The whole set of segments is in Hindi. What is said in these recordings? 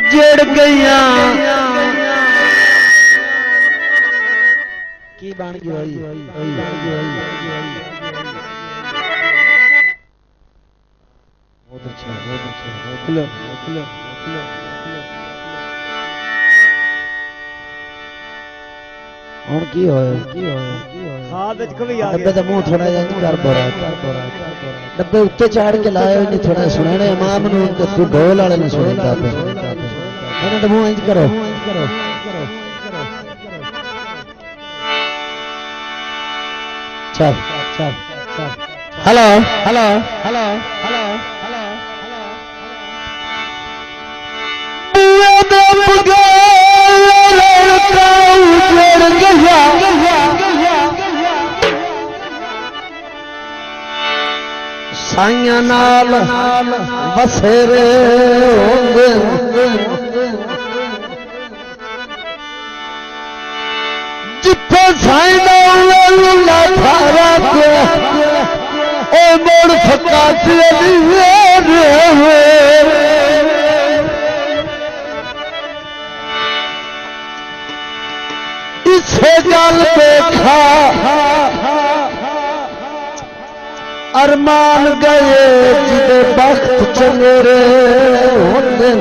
उजड़ गया की बन गई और की होए डब्बे का मुंह थोड़ा जा कर बोरा डब्बे उत्ते चढ़ के लाए नहीं थोड़ा सुनाने इमाम नु तू ढोल वाले ने सुनता पे मैंने मुंह इंज करो चल चल हेलो हेलो हेलो हेलो साइया नाल बसेरे होंगे जिथे साई ना थारा को ओ मोड़ फका इसे गल पे खा अरमान गए जिदे बख्त चंगेरे होंदे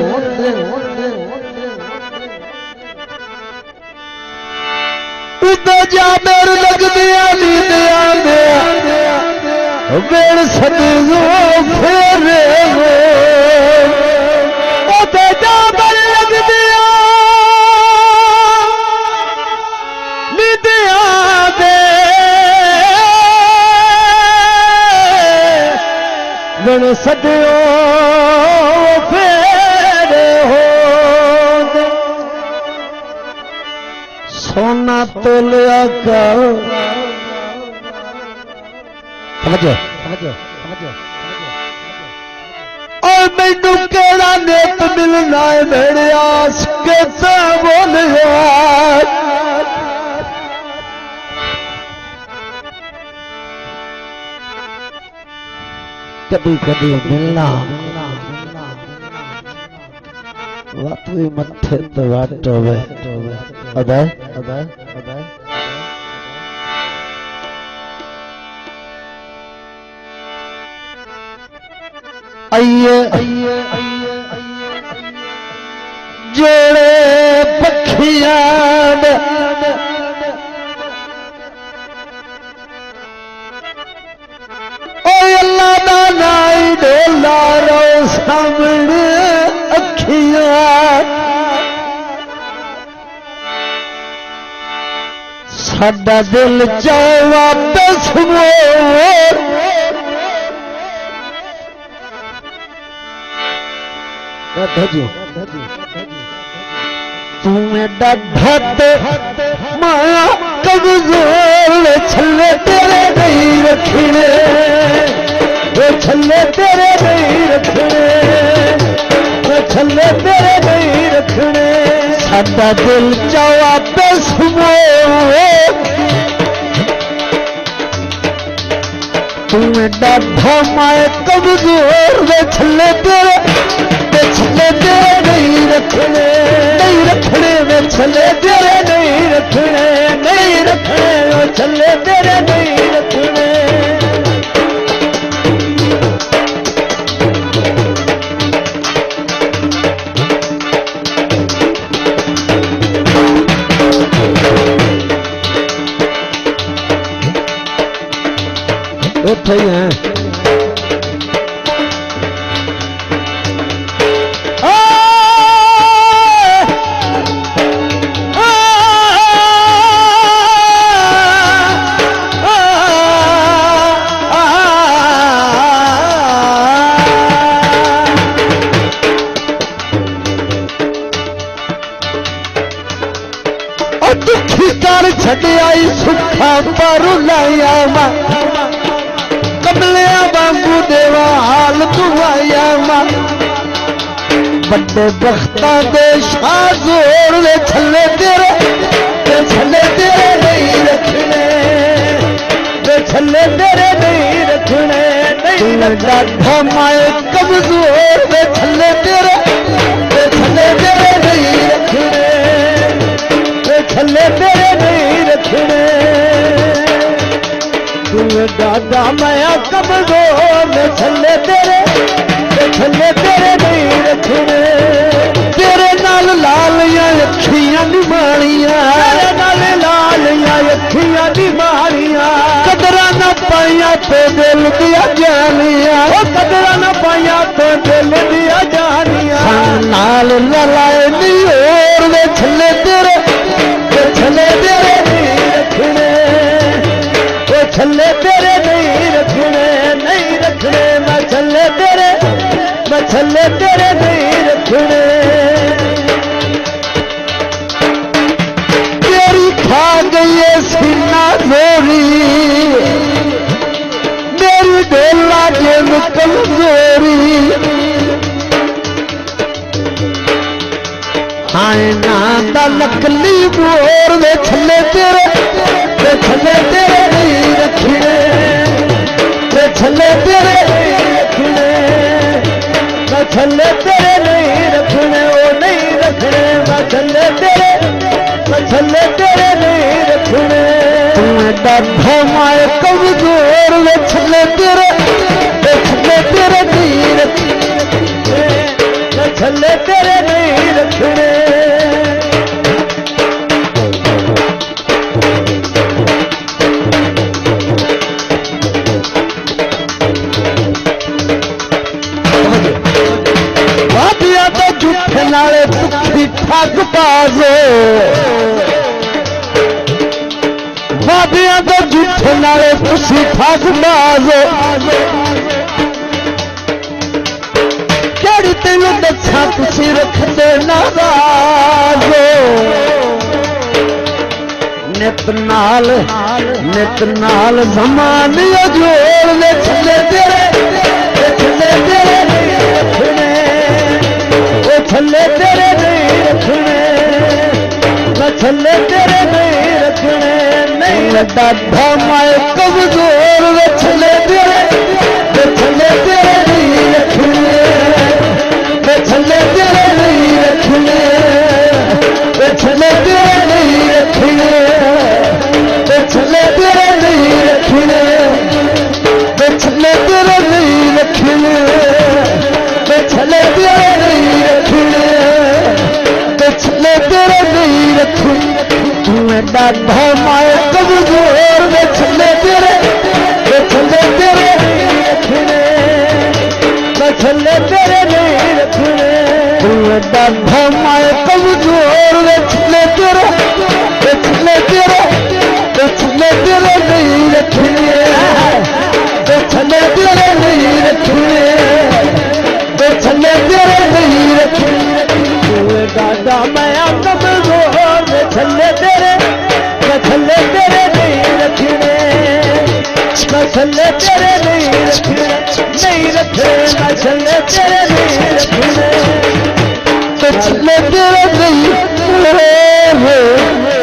उदे जा मेर लगदिया नींदिया दे वेड़ सदो फेरे उदे जा मेर लगदिया नींदिया दे वेड़ सदो फेरे हो सोना तोलिया कर समझो और मैनू केड़ा नेत मिलना है मेरे आस के बोल कभी कभी मिलना वत भी मथे तो वाट होवे अबे आइए जोड़े पखियां अल्लाह दा नाई दे लारो सामने अखियां साडा दिल चाहे वापस मोड़ तू एडा ढत माया कमजोर छले तेरे नहीं रखने छले तेरे नहीं रखने छले तेरे नहीं रखने साडा दिल चाहे वापस मोड़ तू एडा माया कमजोर छले तेरे नहीं रखने वे छले तेरे नहीं रखने वो छले तेरे नहीं रखने उठे हैं दुखी कर छड़ियाई सुखा पर लाया मा कमलिया वांगू देवा हाल दुआया मा बड़े बख्ता दे शाह जोर ले छले तेरे नहीं रखने छले तेरे नहीं रखने डाढ़ा माए कमजोर छले तेरे दादा मैं कमजोर छले तेरे नहीं रखने तेरे नाल लालियां अखियां निमाणियां तेरे नाल लालियां अखियां निमाणियां कदरा न पाइया तो दिल दिया जानिया कदरा न पाइया तो दिल दिया जानिया नाल ललाए नहीं और वे छले तेरे नहीं रखने वो छले तेरे नहीं रखने मैं छले तेरे नहीं रखने तेरी खा गई सीना गोरी मेरी डोला जेब कमजोरी हाय ना नकली बोर वे छले तेरे नहीं रखने छले तेरे नहीं रखने मैं छले तेरे नहीं रखने वो नहीं रखने मैं छले तेरे नहीं रखने तुम्हें डर माए कमजोर वे छले तेरे नहीं रखने मैं छले तेरे नहीं रखने नाले दुखी ठग बाजो बाबियां तो झूठे नाले तुसी ठग बाजो केड़ी तेनू दसा तुसी रखदे नाराजो नित नाल ज़माने जोड़ ले छले तेरे नहीं रखने छले तेरे नहीं रखने मैं छले तेरे नहीं रखने नहीं दादा माए कमजोर वे छले तेरे नहीं रखने मैं छले तेरे नहीं रखने मैं छले तेरे नहीं रखने मैं छले तेरे नहीं रखने मैं छले तेरे नहीं रखने मैं छले तेरे नहीं रखने छले तेरे नहीं रखने तुम्हें दादा माए कमजोर वे छले तेरे नहीं रखने मैं छले तेरे नहीं रखने तुम्हें दादा माए कमजोर वे छले तेरे नहीं रखने छले तेरे नहीं रखने छले तेरे नहीं रखने दादा मैं कमजोर छले तेरे नहीं रखने मैं छले तेरे नहीं रखने मैं छले तेरे नहीं रखने छले तेरे नहीं